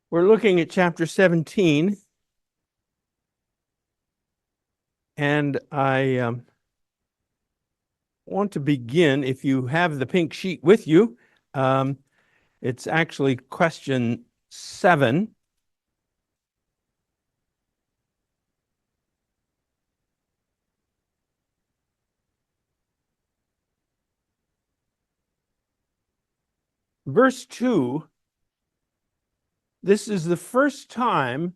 We're looking at chapter 17, and I want to begin, if you have the pink sheet with you, it's actually question 7. Verse 2, this is the first time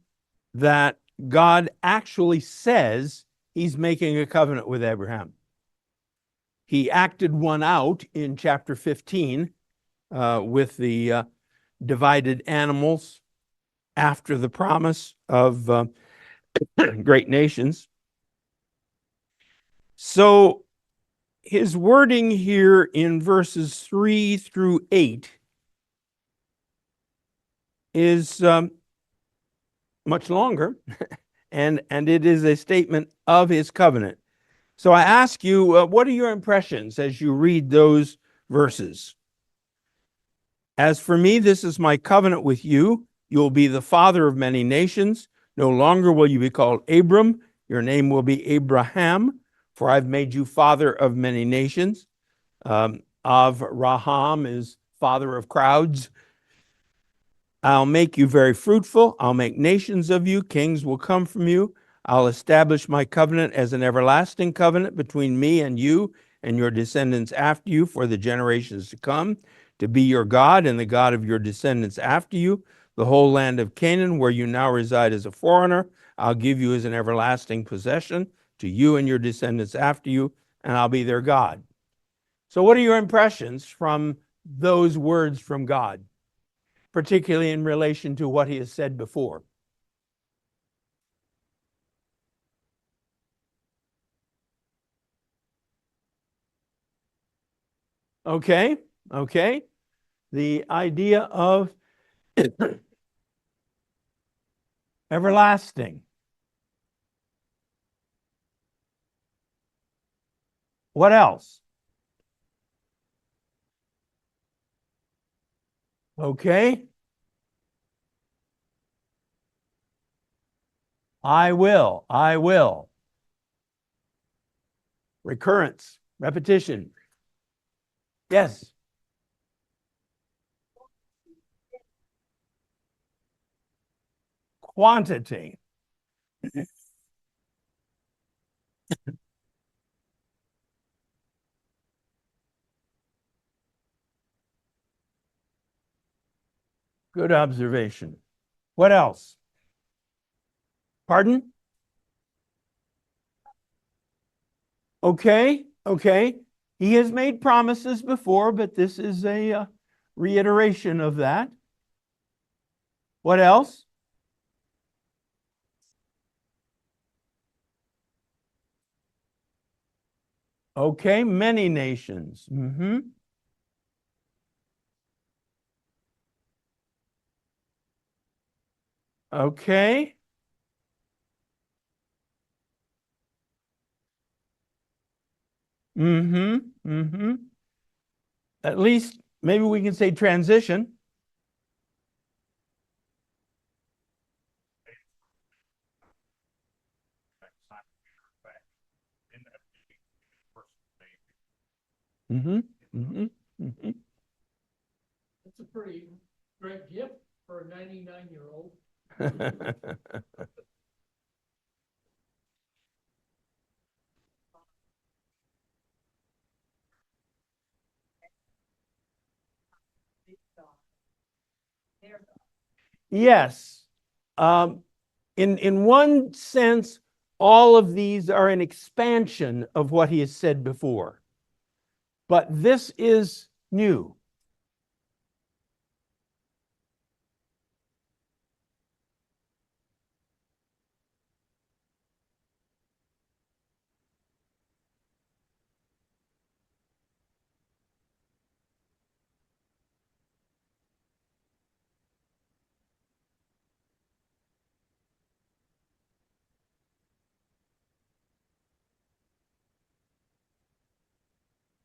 that God actually says he's making a covenant with Abraham. He acted one out in chapter 15 with the divided animals after the promise of great nations. So his wording here in verses 3 through 8 is much longer, and it is a statement of his covenant. So I ask you, what are your impressions as you read those verses? As for me, this is my covenant with you. You will be the father of many nations. No longer will you be called Abram. Your name will be Abraham, for I've made you father of many nations. Avraham is father of crowds. I'll make you very fruitful. I'll make nations of you. Kings will come from you. I'll establish my covenant as an everlasting covenant between me and you and your descendants after you for the generations to come, to be your God and the God of your descendants after you. The whole land of Canaan, where you now reside as a foreigner, I'll give you as an everlasting possession to you and your descendants after you, and I'll be their God. So what are your impressions from those words from God, particularly in relation to what he has said before? Okay. The idea of everlasting. What else? Okay. I will. Recurrence, repetition. Yes. Quantity. Good observation. What else? Pardon? Okay. He has made promises before, but this is a reiteration of that. What else? Okay, many nations. Okay. At least maybe we can say transition. It's a pretty great gift for a 99-year-old. Yes. In one sense, all of these are an expansion of what he has said before. But this is new.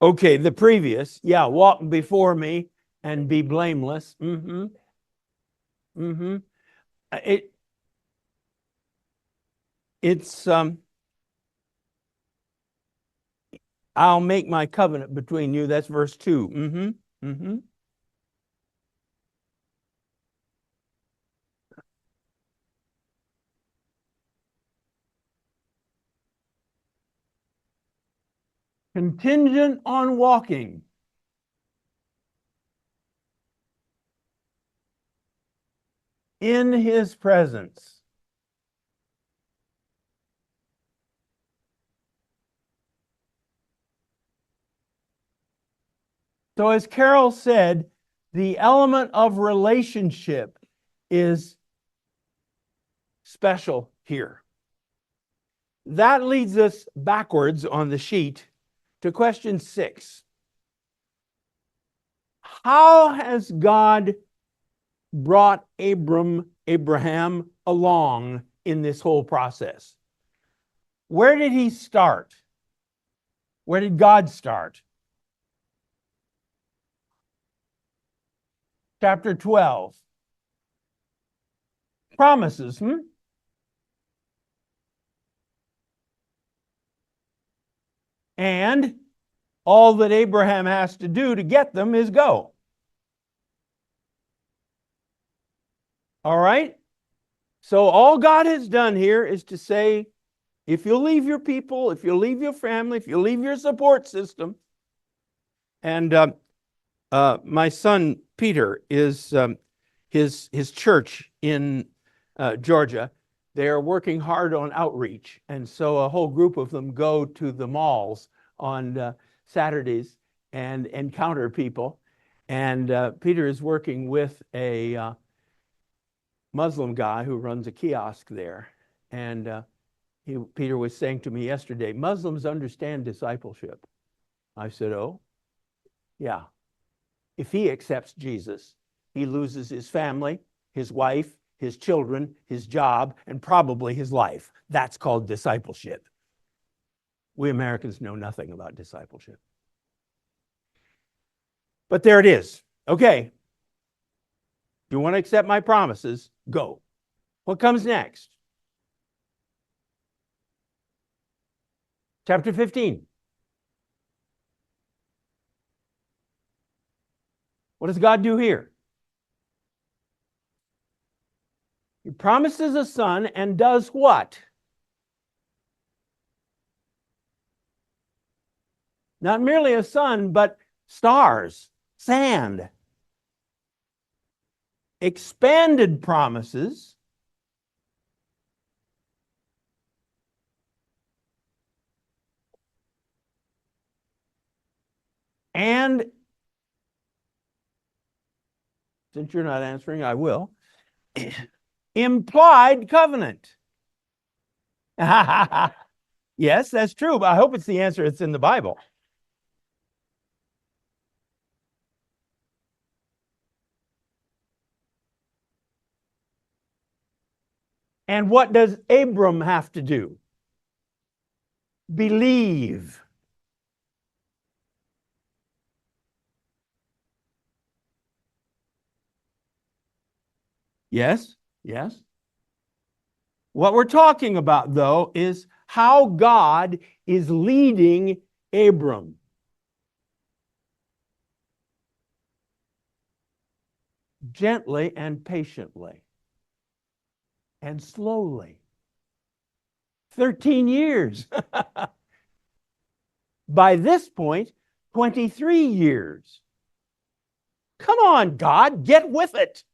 Okay, the previous, walk before me and be blameless. It's I'll make my covenant between you. That's verse 2. Contingent on walking. In his presence. So as Carol said, the element of relationship is special here. That leads us backwards on the sheet to question 6. How has God brought Abraham along in this whole process? Where did he start? Where did God start? Chapter 12. Promises, And all that Abraham has to do to get them is go. All right? So all God has done here is to say, if you'll leave your people, if you'll leave your family, if you'll leave your support system. And my son Peter is his church in Georgia. They are working hard on outreach, and so a whole group of them go to the malls on Saturdays and encounter people. And Peter is working with a Muslim guy who runs a kiosk there. And Peter was saying to me yesterday, Muslims understand discipleship. I said, oh, yeah. If he accepts Jesus, he loses his family, his wife, his children, his job, and probably his life. That's called discipleship. We Americans know nothing about discipleship. But there it is. Okay. You want to accept my promises? Go. What comes next? Chapter 15. What does God do here? He promises a son and does what? Not merely a son, but stars, sand. Expanded promises. And since you're not answering, I will. Implied covenant. Yes, that's true, but I hope it's the answer that's in the Bible. And what does Abram have to do? Believe. Yes, yes. What we're talking about, though, is how God is leading Abram. Gently and patiently and slowly. 13 years. By this point, 23 years. Come on, God, get with it.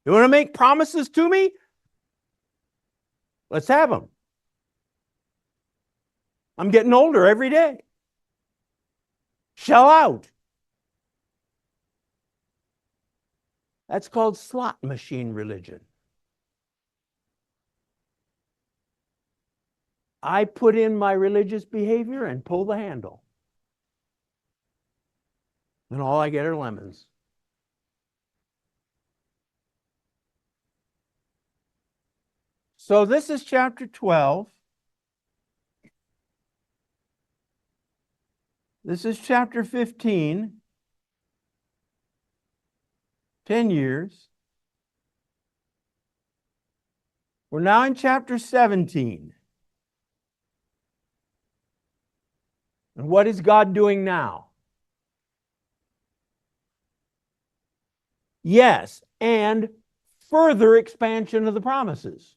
You want to make promises to me? Let's have them. I'm getting older every day. Shell out. That's called slot machine religion. I put in my religious behavior and pull the handle. And all I get are lemons. So this is chapter 12. This is chapter 15. 10 years. We're now in chapter 17. And what is God doing now? Yes, and further expansion of the promises.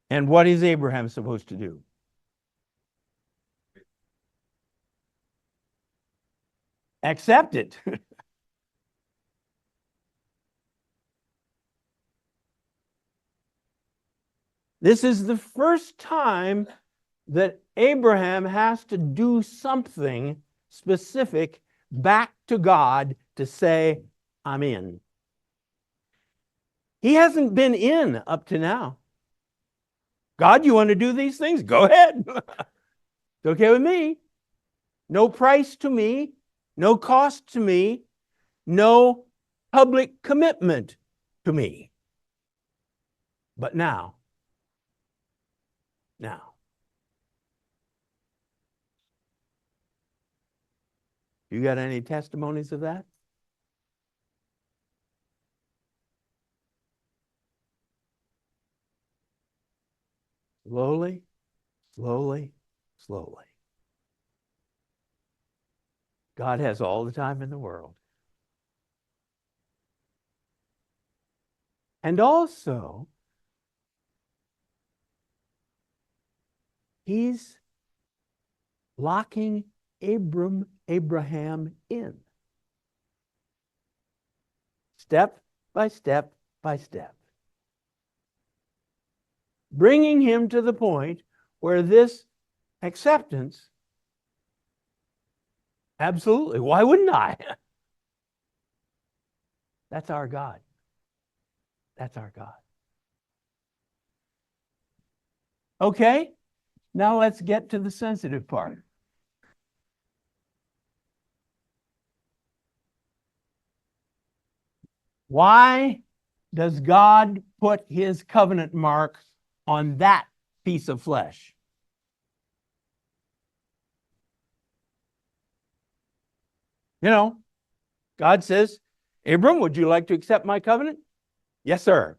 And what is Abraham supposed to do? Accept it. This is the first time that Abraham has to do something specific back to God to say, I'm in. He hasn't been in up to now. God, you want to do these things? Go ahead. It's okay with me. No price to me, no cost to me, no public commitment to me. But now, you got any testimonies of that? Slowly, slowly, slowly. God has all the time in the world. And also, he's locking Abraham in. Step by step by step. Bringing him to the point where this acceptance, absolutely, why wouldn't I? That's our God. That's our God. Okay, now let's get to the sensitive part. Why does God put his covenant mark on that piece of flesh? You know, God says, Abram, would you like to accept my covenant? Yes, sir.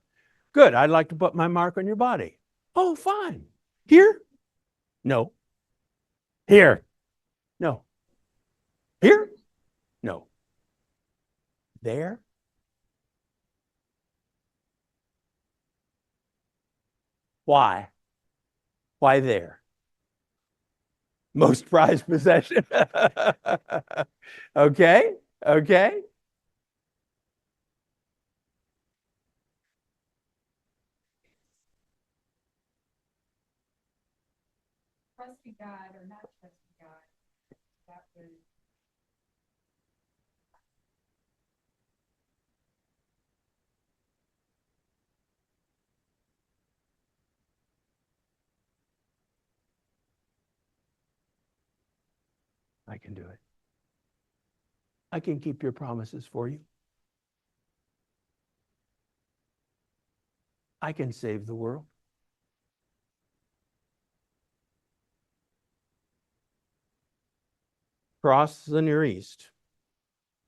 Good. I'd like to put my mark on your body. Oh, fine. Here? No. Here? No. Here? No. There? Why? Why there? Most prized possession. Okay. Okay. Trusting God or not trusting God, that was I can do it. I can keep your promises for you. I can save the world. Across the Near East,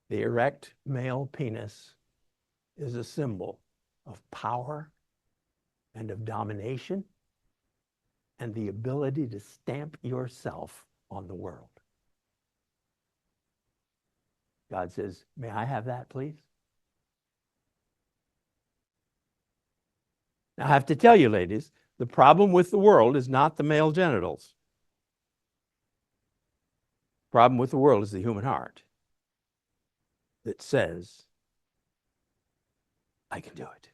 the erect male penis is a symbol of power and of domination and the ability to stamp yourself on the world. God says, may I have that, please? Now, I have to tell you, ladies, the problem with the world is not the male genitals. The problem with the world is the human heart that says, I can do it.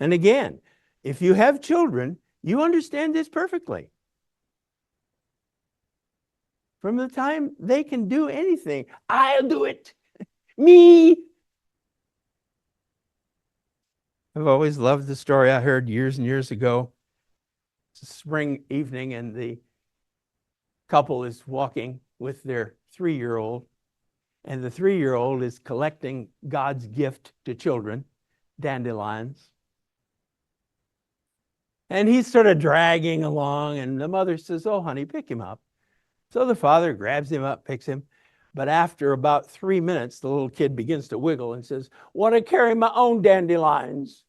And again, if you have children, you understand this perfectly. From the time they can do anything, I'll do it. Me. I've always loved the story I heard years and years ago It's a spring evening, and the couple is walking with their 3-year-old, and the 3-year-old is collecting God's gift to children, dandelions. And he's sort of dragging along, and the mother says, "Oh, honey, pick him up." So the father grabs him up, picks him. But after about 3 minutes, the little kid begins to wiggle and says, "Want to carry my own dandelions?"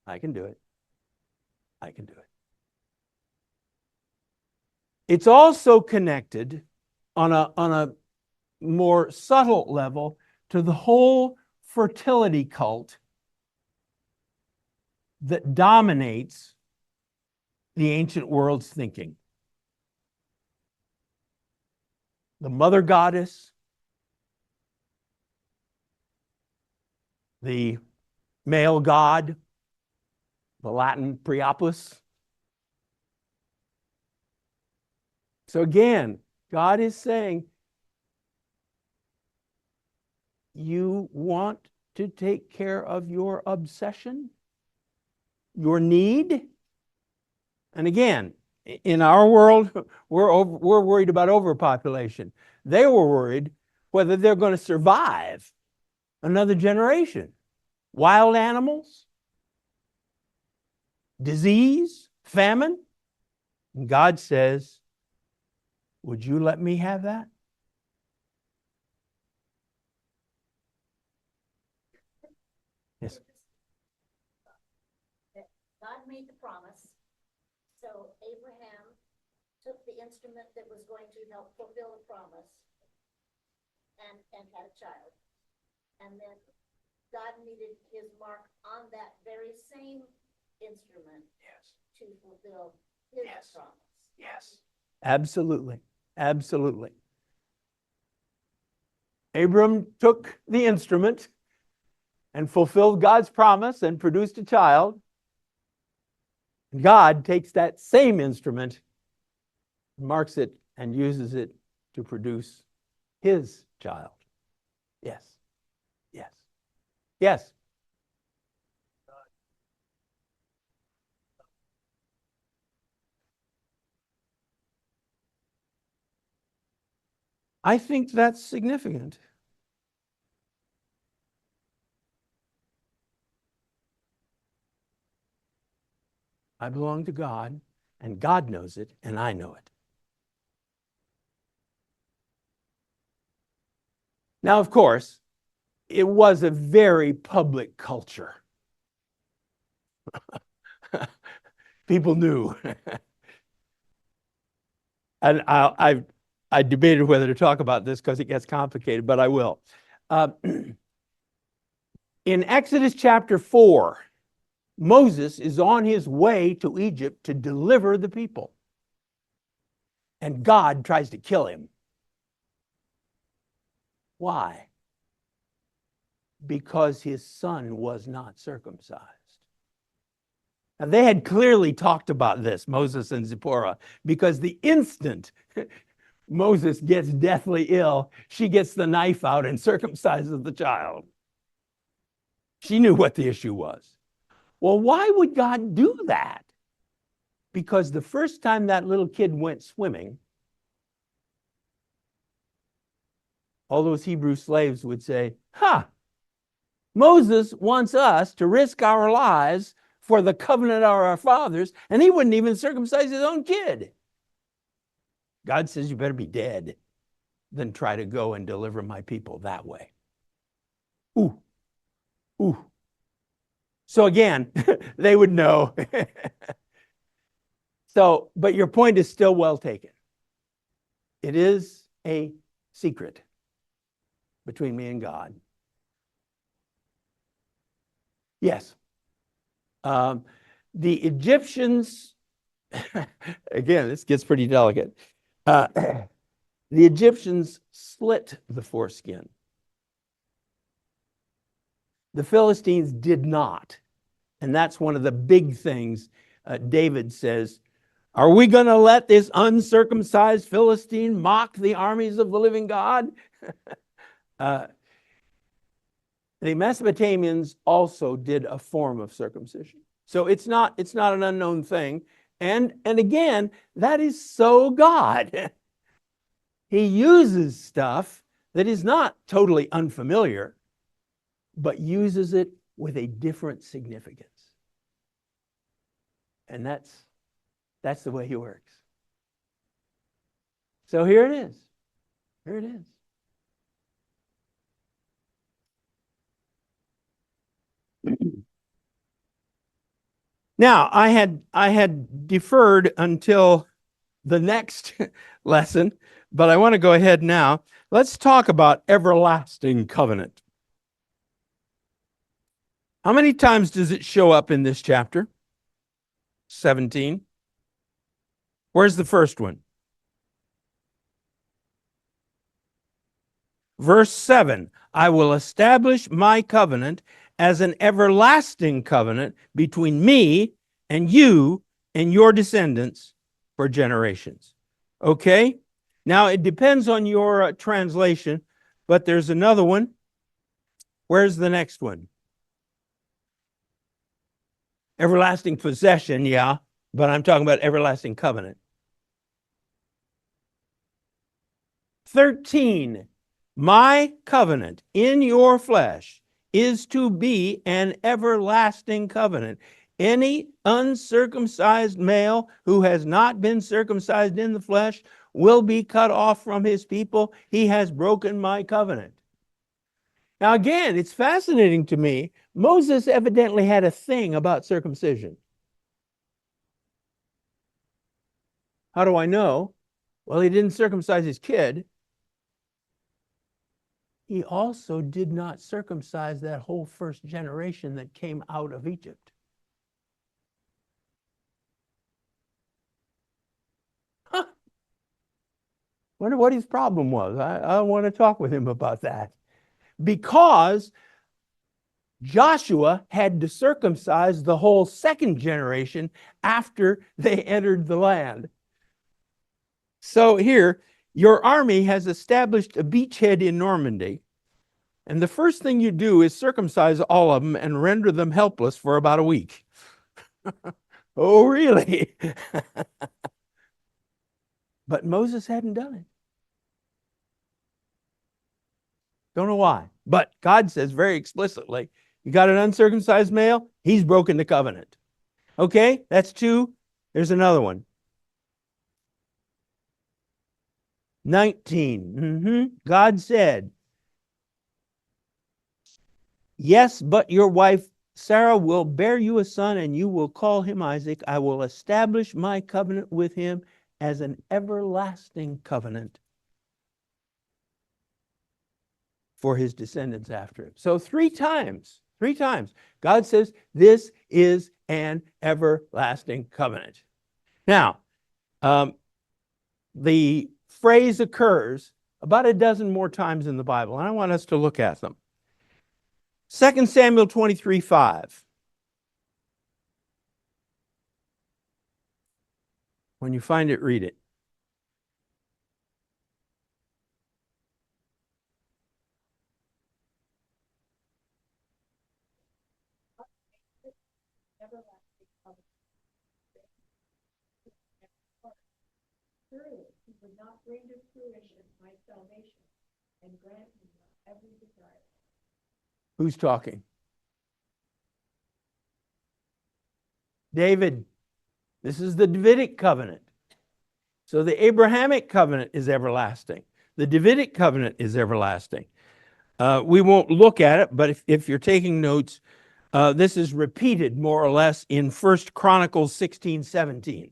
I can do it. I can do it. It's also connected on a more subtle level to the whole fertility cult that dominates the ancient world's thinking. The mother goddess, the male god, the Latin Priapus. So again, God is saying, you want to take care of your obsession, your need? And again, in our world, we're worried about overpopulation. They were worried whether they're going to survive another generation. Wild animals, disease, famine. And God says, would you let me have that? Yes. God made the promise. So Abraham took the instrument that was going to help fulfill the promise and had a child. And then God needed his mark on that very same instrument to fulfill his promise. Yes. Absolutely. Absolutely. Abram took the instrument and fulfilled God's promise and produced a child. God takes that same instrument, marks it, and uses it to produce his child. Yes. Yes. Yes. I think that's significant. I belong to God, and God knows it, and I know it. Now, of course, it was a very public culture. People knew. And I debated whether to talk about this because it gets complicated, but I will. In Exodus chapter 4, Moses is on his way to Egypt to deliver the people. And God tries to kill him. Why? Because his son was not circumcised. Now, they had clearly talked about this, Moses and Zipporah, because the instant Moses gets deathly ill, she gets the knife out and circumcises the child. She knew what the issue was. Well, why would God do that? Because the first time that little kid went swimming, all those Hebrew slaves would say, Moses wants us to risk our lives for the covenant of our fathers, and he wouldn't even circumcise his own kid. God says, you better be dead than try to go and deliver my people that way. Ooh. So again, they would know. So, but your point is still well taken. It is a secret between me and God. Yes. The Egyptians, again, this gets pretty delicate. The Egyptians slit the foreskin. The Philistines did not. And that's one of the big things David says. Are we going to let this uncircumcised Philistine mock the armies of the living God? The Mesopotamians also did a form of circumcision. So it's not an unknown thing. And again, that is so God. He uses stuff that is not totally unfamiliar, but uses it with a different significance. And that's the way he works. So here it is. Here it is. Now, I had deferred until the next lesson, but I want to go ahead now. Let's talk about everlasting covenant. How many times does it show up in this chapter? 17. Where's the first one? Verse 7, I will establish my covenant as an everlasting covenant between me and you and your descendants for generations. Okay? Now, it depends on your translation, but there's another one. Where's the next one? Everlasting possession, yeah, but I'm talking about everlasting covenant. 13, my covenant in your flesh is to be an everlasting covenant. Any uncircumcised male who has not been circumcised in the flesh will be cut off from his people. He has broken my covenant. Now, again, it's fascinating to me. Moses evidently had a thing about circumcision. How do I know? Well, he didn't circumcise his kid. He also did not circumcise that whole first generation that came out of Egypt. Huh. Wonder what his problem was. I want to talk with him about that. Because Joshua had to circumcise the whole second generation after they entered the land. So here, your army has established a beachhead in Normandy, and the first thing you do is circumcise all of them and render them helpless for about a week. Oh, really? But Moses hadn't done it. Don't know why. But God says very explicitly, you got an uncircumcised male, he's broken the covenant. Okay, that's 2. There's another one. 19. God said, yes, but your wife Sarah will bear you a son, and you will call him Isaac. I will establish my covenant with him as an everlasting covenant for his descendants after him. So 3 times, God says, this is an everlasting covenant. Now, the phrase occurs about a dozen more times in the Bible, and I want us to look at them. 2 Samuel 23:5. When you find it, read it. Surely he would not bring to fruition my salvation and grant me every desire. Who's talking? David. This is the Davidic covenant. So the Abrahamic covenant is everlasting. The Davidic covenant is everlasting. We won't look at it, but if you're taking notes, this is repeated more or less in 1 Chronicles 16:17.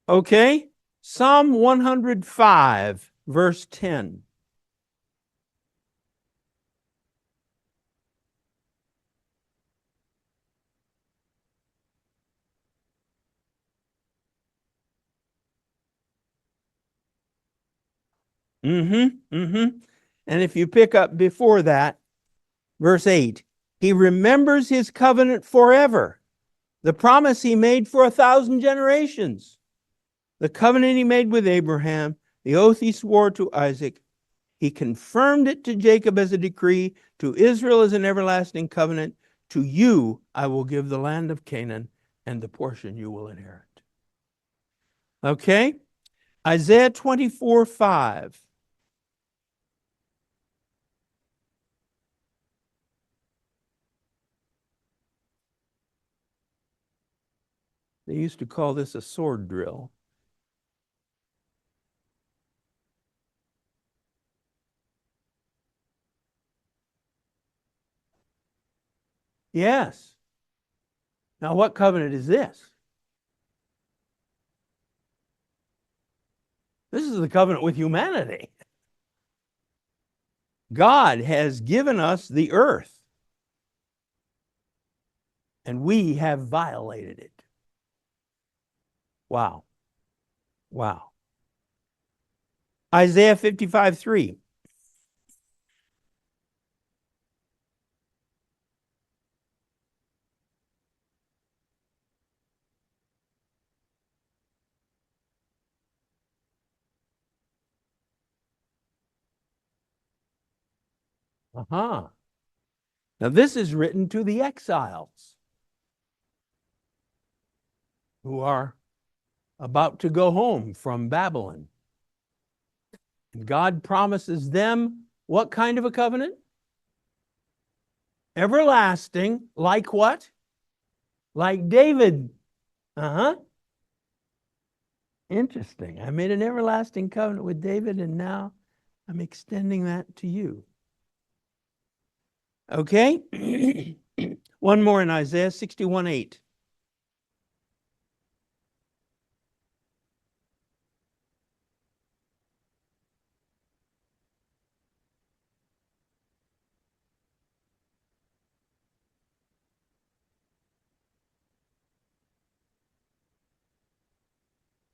Okay? Psalm 105, verse 10. And if you pick up before that, verse 8, he remembers his covenant forever, the promise he made for 1,000 generations, the covenant he made with Abraham, the oath he swore to Isaac. He confirmed it to Jacob as a decree, to Israel as an everlasting covenant. To you I will give the land of Canaan and the portion you will inherit. Okay? Isaiah 24:5. They used to call this a sword drill. Yes. Now, what covenant is this? This is the covenant with humanity. God has given us the earth, and we have violated it. Wow. Wow. Isaiah 55:3. Uh-huh. Now, this is written to the exiles who are about to go home from Babylon. And God promises them what kind of a covenant? Everlasting, like what? Like David. Uh-huh. Interesting. I made an everlasting covenant with David, and now I'm extending that to you. Okay? One more in Isaiah 61:8.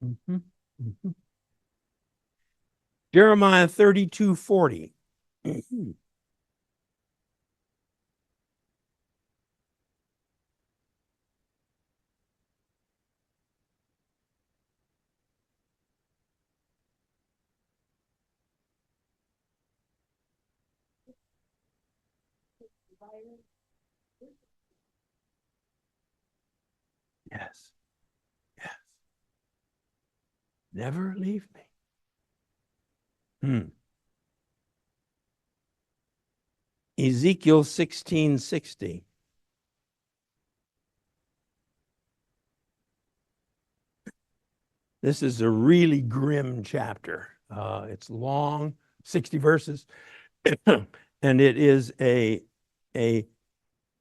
Mhm, mhm. Jeremiah 32:40. Yes. Yes. Never leave me. Ezekiel 16:60. This is a really grim chapter. It's long, 60 verses, and it is a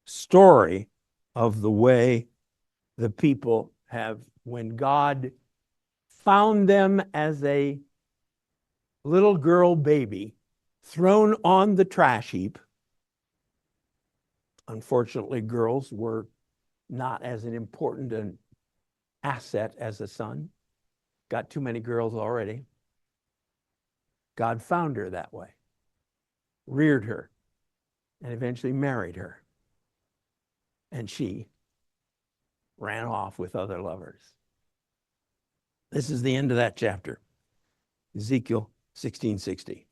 story of the way the people have, when God found them as a little girl baby thrown on the trash heap. Unfortunately, girls were not as an important an asset as a son. Got too many girls already. God found her that way, reared her, and eventually married her. And she ran off with other lovers. This is the end of that chapter. Ezekiel 16:60.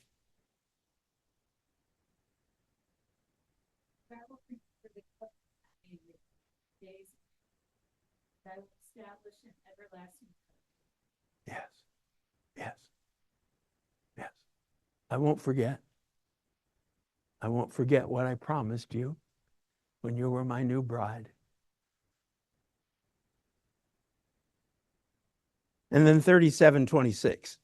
Establish an everlasting. Yes. Yes. Yes. I won't forget. I won't forget what I promised you when you were my new bride. And then 37:26.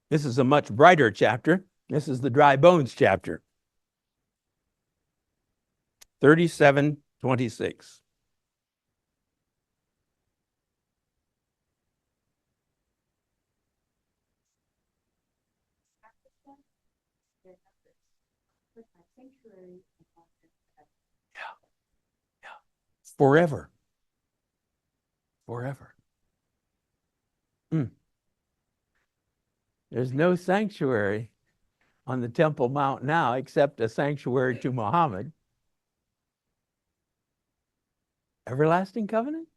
This is a much brighter chapter. This is the dry bones chapter. 37:26. Yeah. Forever. Forever. There's no sanctuary on the Temple Mount now except a sanctuary to Muhammad. Everlasting covenant?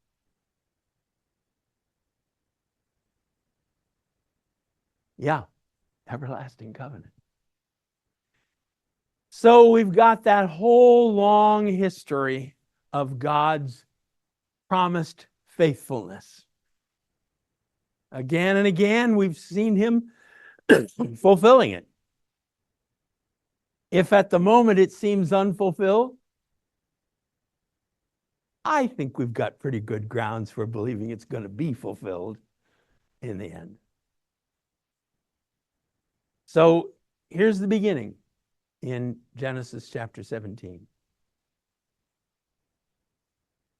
Yeah, everlasting covenant. So we've got that whole long history of God's promised faithfulness. Again and again, we've seen him fulfilling it. If at the moment it seems unfulfilled, I think we've got pretty good grounds for believing it's going to be fulfilled in the end. So here's the beginning in Genesis chapter 17.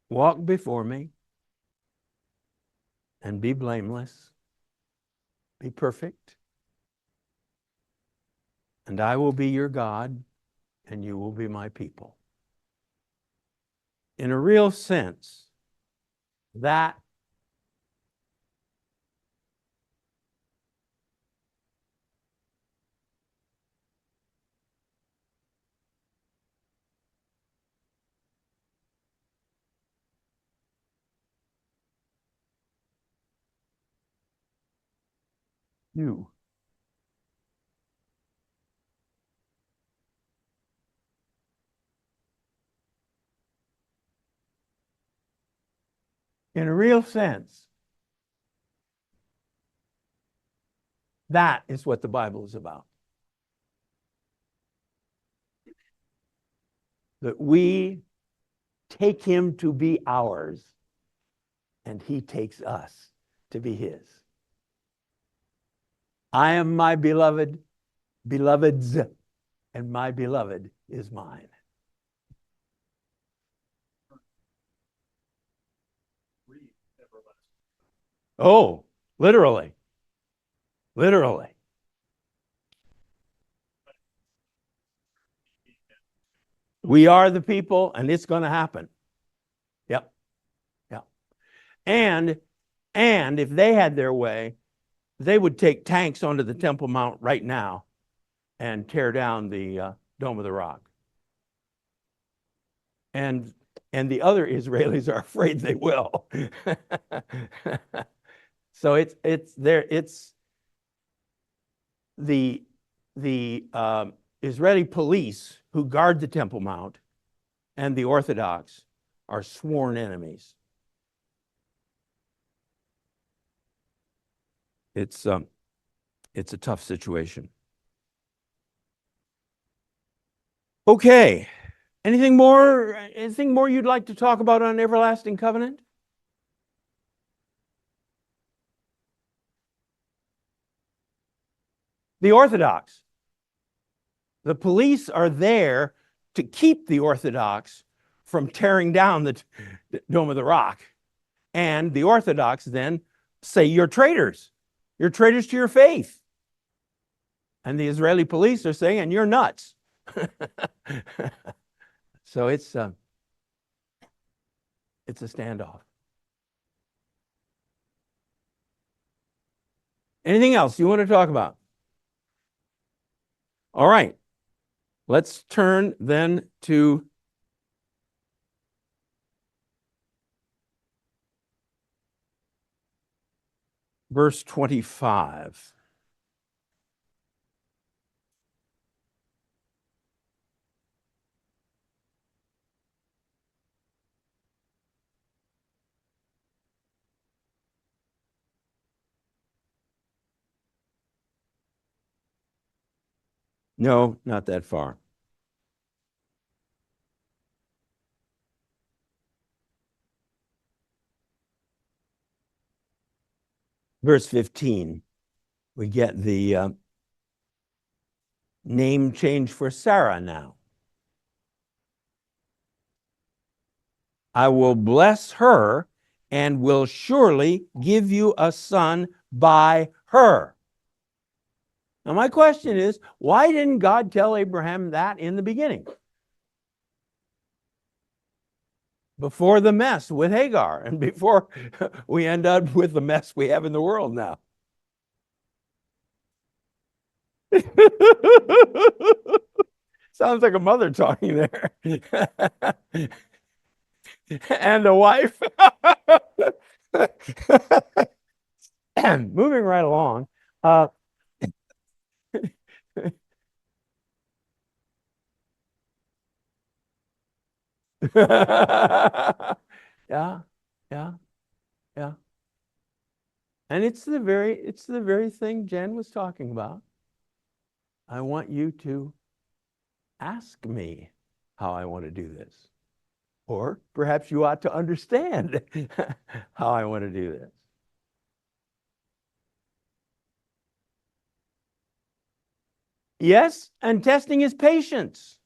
Walk before me and be blameless, be perfect, and I will be your God, and you will be my people. In a real sense, that you. In a real sense, that is what the Bible is about. That we take him to be ours, and he takes us to be his. I am my beloved, beloved's, and my beloved is mine. Oh, literally. Literally. We are the people, and it's going to happen. Yep. Yep. And if they had their way, they would take tanks onto the Temple Mount right now and tear down the Dome of the Rock. And the other Israelis are afraid they will. So it's the Israeli police who guard the Temple Mount and the Orthodox are sworn enemies. It's a tough situation. Okay. Anything more you'd like to talk about on everlasting covenant? The Orthodox. The police are there to keep the Orthodox from tearing down the Dome of the Rock. And the Orthodox then say, you're traitors. You're traitors to your faith. And the Israeli police are saying, and you're nuts. So it's a standoff. Anything else you want to talk about? All right. Let's turn then to verse 25. No, not that far. Verse 15, we get the name change for Sarah now. I will bless her and will surely give you a son by her. Now, my question is, why didn't God tell Abraham that in the beginning? Before the mess with Hagar and before we end up with the mess we have in the world now. Sounds like a mother talking there. And a wife. Moving right along. Yeah, yeah, yeah. And it's the very thing Jen was talking about. I want you to ask me how I want to do this. Or perhaps you ought to understand how I want to do this. Yes, and testing his patience.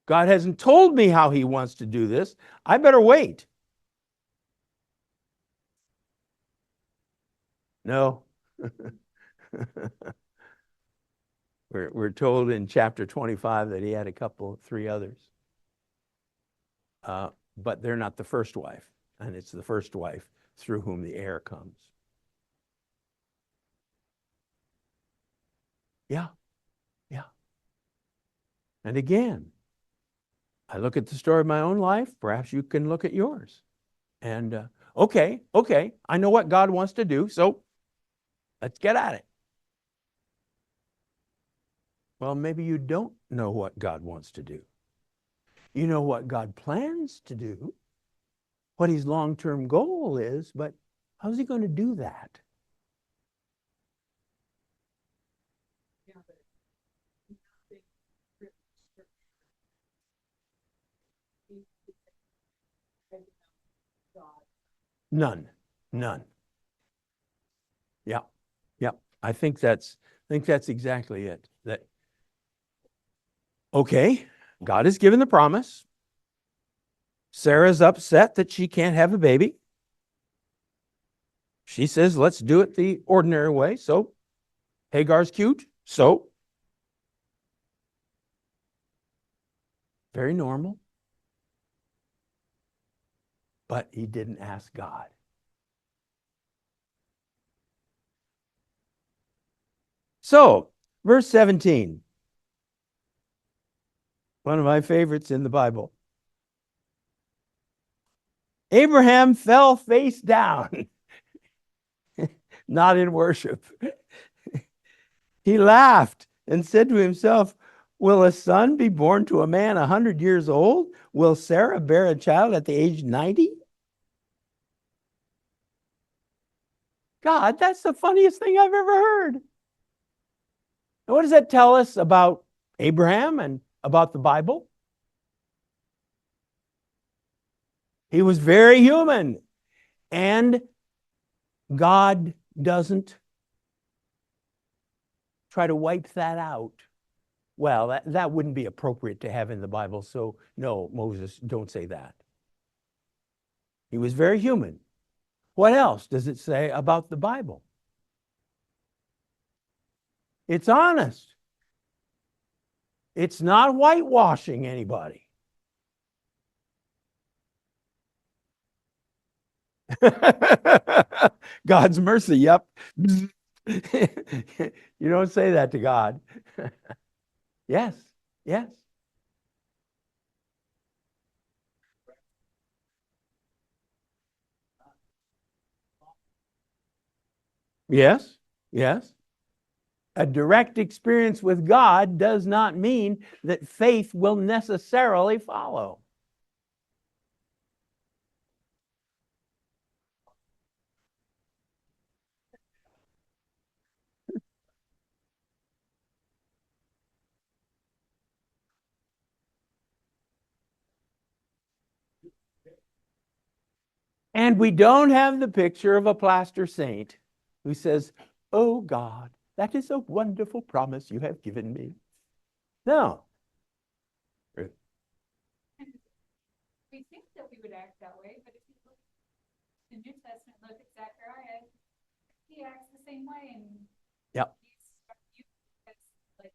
God hasn't told me how he wants to do this. I better wait. No. We're told in chapter 25 that he had three others. But they're not the first wife. And it's the first wife through whom the heir comes. Yeah, yeah. And again, I look at the story of my own life. Perhaps you can look at yours. And okay, I know what God wants to do, so let's get at it. Well, maybe you don't know what God wants to do. You know what God plans to do, what his long-term goal is, but how's he going to do that? None. Yeah. I think that's exactly it. That okay, God has given the promise. Sarah's upset that she can't have a baby. She says, let's do it the ordinary way. So Hagar's cute. So very normal. But he didn't ask God. So, verse 17, one of my favorites in the Bible. Abraham fell face down, not in worship. He laughed and said to himself, will a son be born to a man 100 years old? Will Sarah bear a child at the age 90? God, that's the funniest thing I've ever heard. And what does that tell us about Abraham and about the Bible? He was very human, and God doesn't try to wipe that out. Well, that wouldn't be appropriate to have in the Bible, so no, Moses, don't say that. He was very human. What else does it say about the Bible? It's honest. It's not whitewashing anybody. God's mercy, yep. You don't say that to God. Yes. Yes. Yes. A direct experience with God does not mean that faith will necessarily follow. And we don't have the picture of a plaster saint who says, oh God, that is a wonderful promise you have given me. No. We think that we would act that way, but if you look in the New Testament, look at Zechariah, he acts the same way, and Yep. like,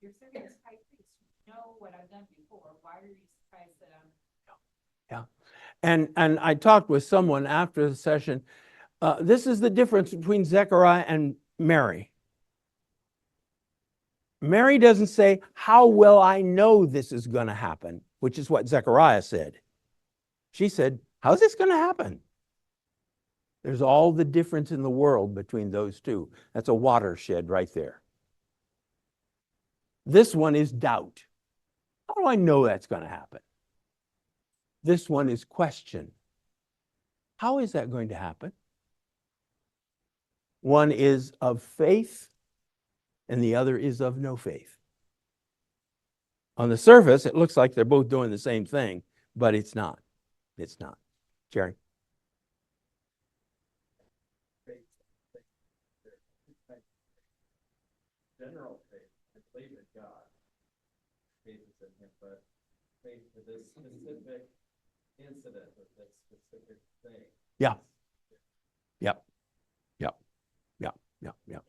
you're serving as high priest. You know what I've done before. Why are you surprised that I'm? Yeah. And I talked with someone after the session. This is the difference between Zechariah and Mary. Mary doesn't say, how will I know this is going to happen? Which is what Zechariah said. She said, how's this going to happen? There's all the difference in the world between those two. That's a watershed right there. This one is doubt. How do I know that's going to happen? This one is question. How is that going to happen? One is of faith, and the other is of no faith. On the surface, it looks like they're both doing the same thing, but it's not. It's not. Jerry? General faith, I believe in God. Faith is in him, but faith to this specific incident with this specific thing. Yeah. Yep. Yep. Yep. Yep. Yep.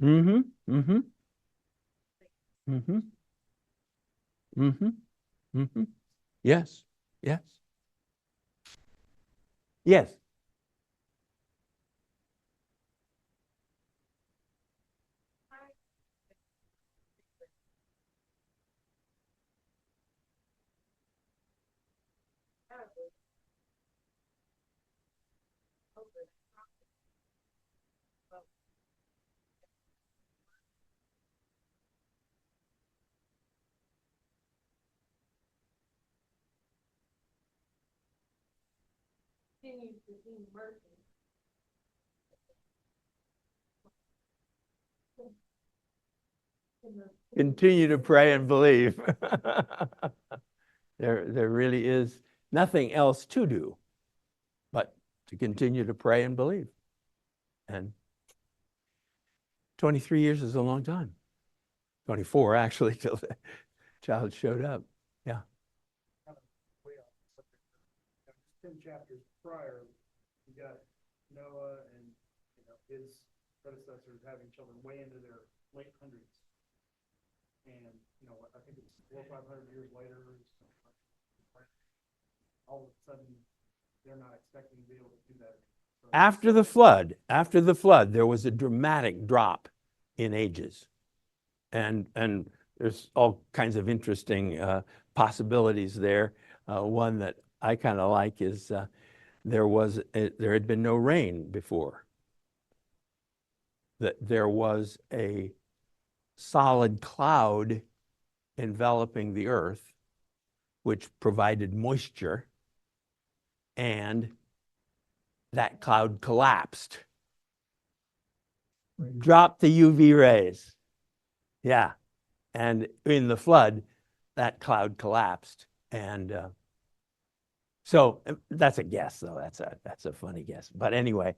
Mm-hmm. Mm-hmm. Mm-hmm. Mm-hmm. Mm-hmm. Yes. Yes. Yes. Continue to be mercy. Continue to pray and believe. There really is nothing else to do but to continue to pray and believe. And 23 years is a long time. 24, actually, till the child showed up. Yeah. Way off the subject. 10 chapters prior, you got Noah and, his predecessors having children way into their late hundreds. And, I think it's 400 or 500 years later, all of a sudden, they're not expecting to be able to do that. So After the flood, there was a dramatic drop in ages. And there's all kinds of interesting possibilities there. One that I kind of like is there had been no rain before. That there was a solid cloud enveloping the earth, which provided moisture, and that cloud collapsed. Dropped the UV rays. Yeah. And in the flood, that cloud collapsed. And so that's a guess, though. That's a funny guess. But anyway,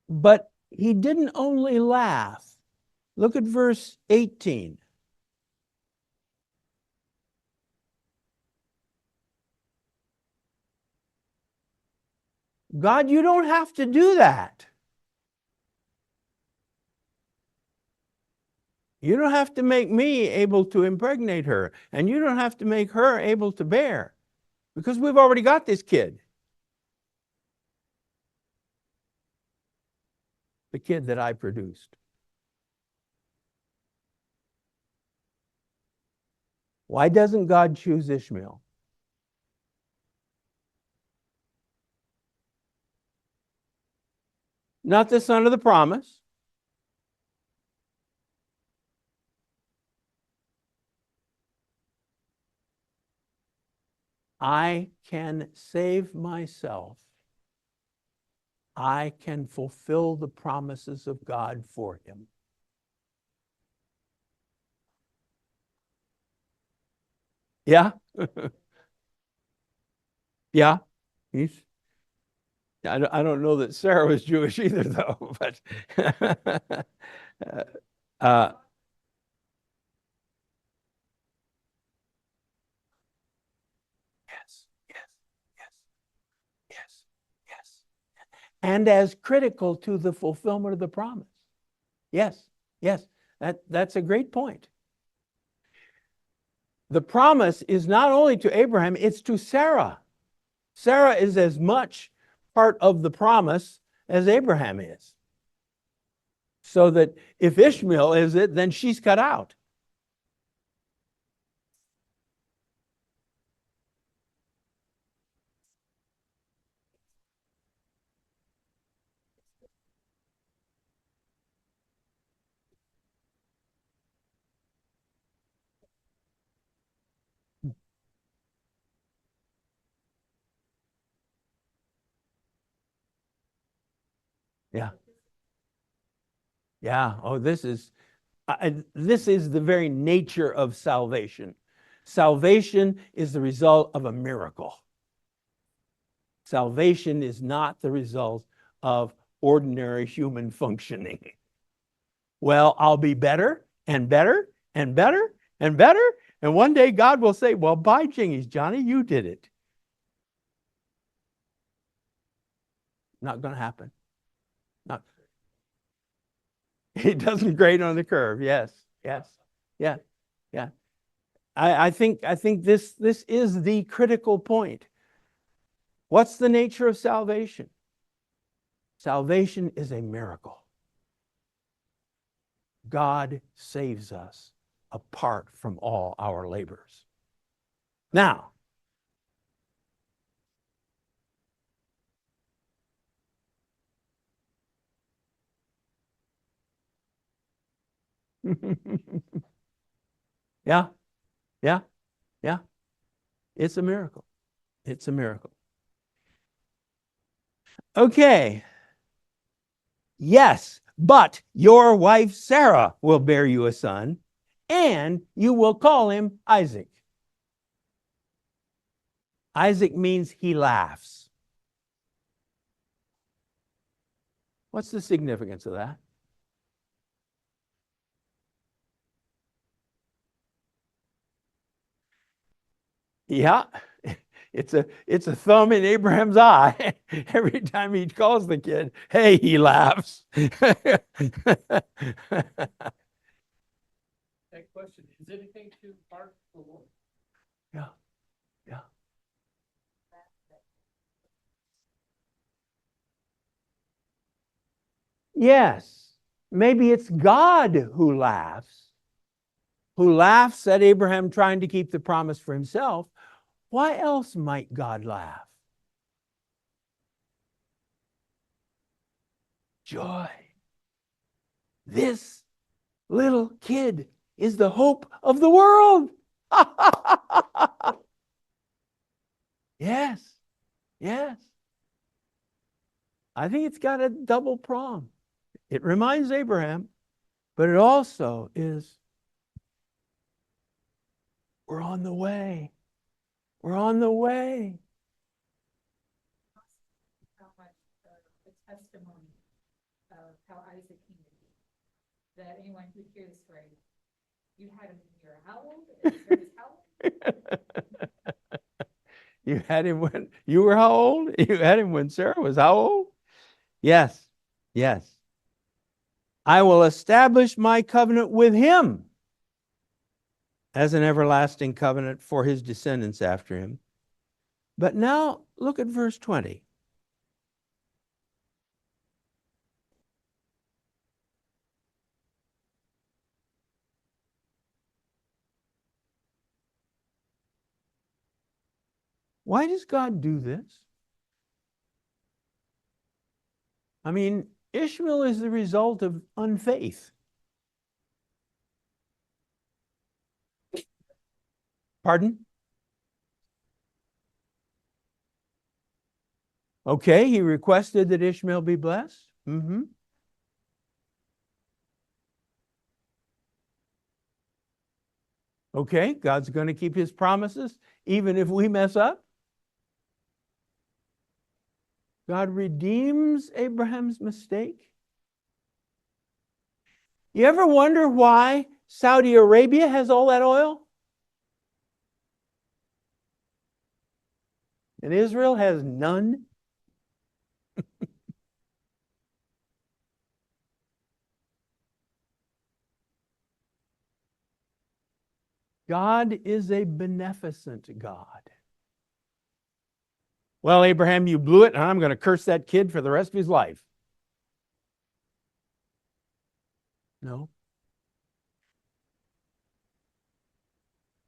but he didn't only laugh. Look at verse 18. God, you don't have to do that. You don't have to make me able to impregnate her, and you don't have to make her able to bear, because we've already got this kid. The kid that I produced. Why doesn't God choose Ishmael? Not the son of the promise. I can save myself. I can fulfill the promises of God for him. Yeah? Yeah. I don't know that Sarah was Jewish either, though, but yes, yes. And as critical to the fulfillment of the promise. Yes. That's a great point. The promise is not only to Abraham, it's to Sarah. Sarah is as much part of the promise as Abraham is. So that if Ishmael is it, then she's cut out. Yeah. Yeah. Oh, this is the very nature of salvation. Salvation is the result of a miracle. Salvation is not the result of ordinary human functioning. Well, I'll be better and better and better and better. And one day God will say, well, by jingies, Johnny, you did it. Not going to happen. Not. It doesn't grade on the curve. Yes. Yes. Yeah. Yeah. I think this is the critical point. What's the nature of salvation? Salvation is a miracle. God saves us apart from all our labors. Now, yeah, yeah, yeah. It's a miracle. It's a miracle. Okay. Yes, but your wife Sarah will bear you a son, and you will call him Isaac. Isaac means he laughs. What's the significance of that? Yeah, it's a thumb in Abraham's eye. Every time he calls the kid, hey, he laughs. That question, is anything too hard for the Lord? Yeah, yeah. Yes, maybe it's God who laughs at Abraham trying to keep the promise for himself. Why else might God laugh? Joy. This little kid is the hope of the world. Yes, yes. I think it's got a double prong. It reminds Abraham, but it also is, we're on the way. We're on the way. How much the testimony of how Isaac came to be, that anyone who hears the story, you had him when you were how old? And he was how old? You had him when you were how old? You had him when Sarah was how old? Yes, yes. I will establish my covenant with him as an everlasting covenant for his descendants after him. But now look at verse 20. Why does God do this? I mean, Ishmael is the result of unfaith. Pardon? Okay, he requested that Ishmael be blessed. Mm-hmm. Okay, God's going to keep his promises even if we mess up. God redeems Abraham's mistake. You ever wonder why Saudi Arabia has all that oil? And Israel has none? God is a beneficent God. Well, Abraham, you blew it, and I'm going to curse that kid for the rest of his life. No.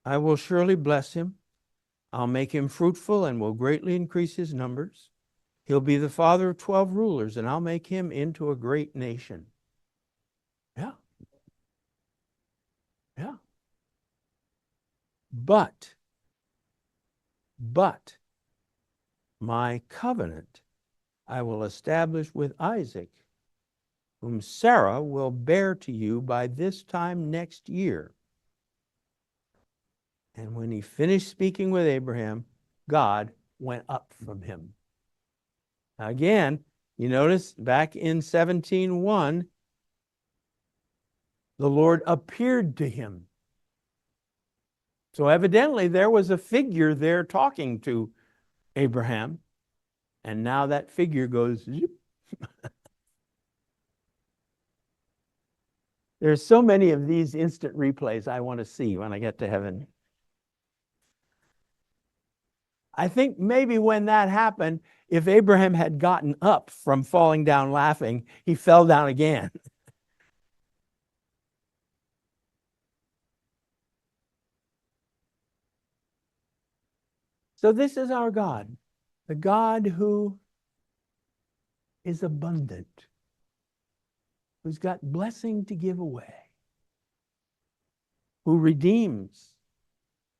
I will surely bless him. I'll make him fruitful and will greatly increase his numbers. He'll be the father of 12 rulers, and I'll make him into a great nation. Yeah. Yeah. But my covenant I will establish with Isaac, whom Sarah will bear to you by this time next year. And when he finished speaking with Abraham, God went up from him. Again, you notice back in 17:1, the Lord appeared to him. So evidently there was a figure there talking to Abraham, and now that figure goes zip. There's so many of these instant replays I want to see when I get to heaven. I think maybe when that happened, if Abraham had gotten up from falling down laughing, he fell down again. So this is our God, the God who is abundant, who's got blessing to give away, who redeems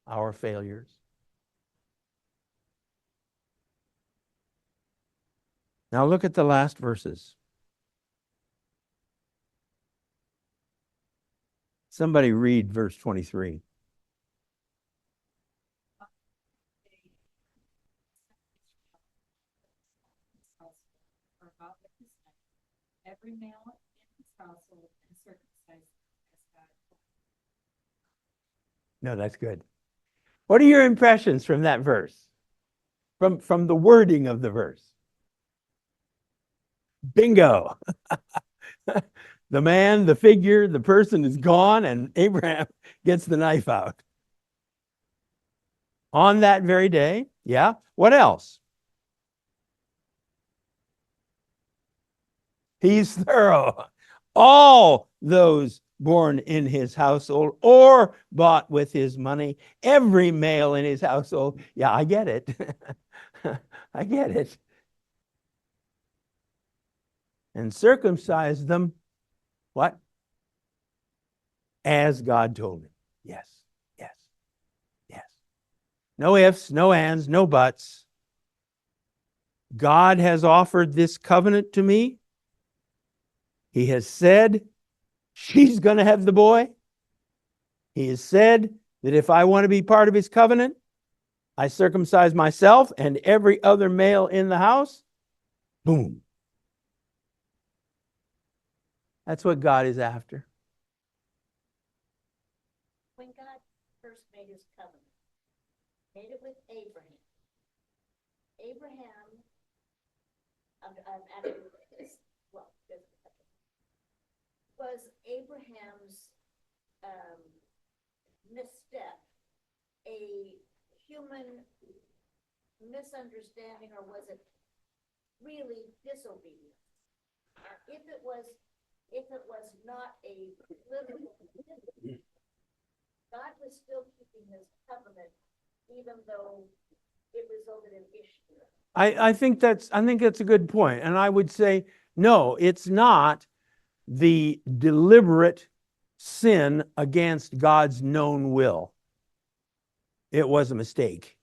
our failures. Now look at the last verses. Somebody read verse 23. Every male in his household and circumcised as God. No, that's good. What are your impressions from that verse? From the wording of the verse? Bingo. The man, the figure, the person is gone, and Abraham gets the knife out. On that very day, yeah. What else? He's thorough. All those born in his household or bought with his money, every male in his household. Yeah, I get it. I get it. And circumcise them, what? As God told him. Yes, yes, yes. No ifs, no ands, no buts. God has offered this covenant to me. He has said she's going to have the boy. He has said that if I want to be part of his covenant, I circumcise myself and every other male in the house. Boom. That's what God is after. When God first made his covenant, made it with Abraham. Abraham, well, was Abraham's misstep a human misunderstanding, or was it really disobedience? If it was not a literal, God was still keeping his covenant, even though it resulted in issue. I think that's a good point. And I would say, no, it's not the deliberate sin against God's known will. It was a mistake.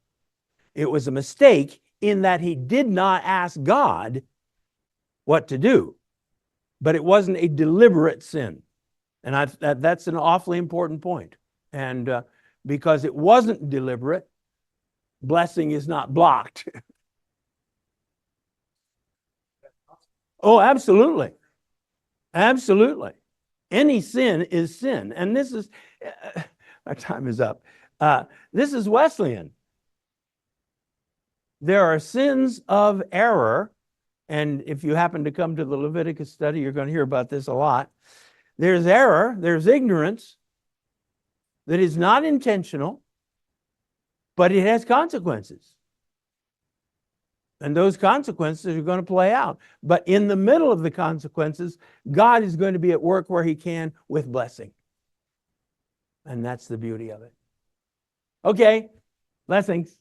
It was a mistake in that he did not ask God what to do, but it wasn't a deliberate sin. And that's an awfully important point. And because it wasn't deliberate, blessing is not blocked. Oh, absolutely. Absolutely. Any sin is sin. And this is, our time is up. This is Wesleyan. There are sins of error. And if you happen to come to the Leviticus study, you're going to hear about this a lot. There's error, there's ignorance that is not intentional, but it has consequences. And those consequences are going to play out. But in the middle of the consequences, God is going to be at work where he can with blessing. And that's the beauty of it. Okay, blessings.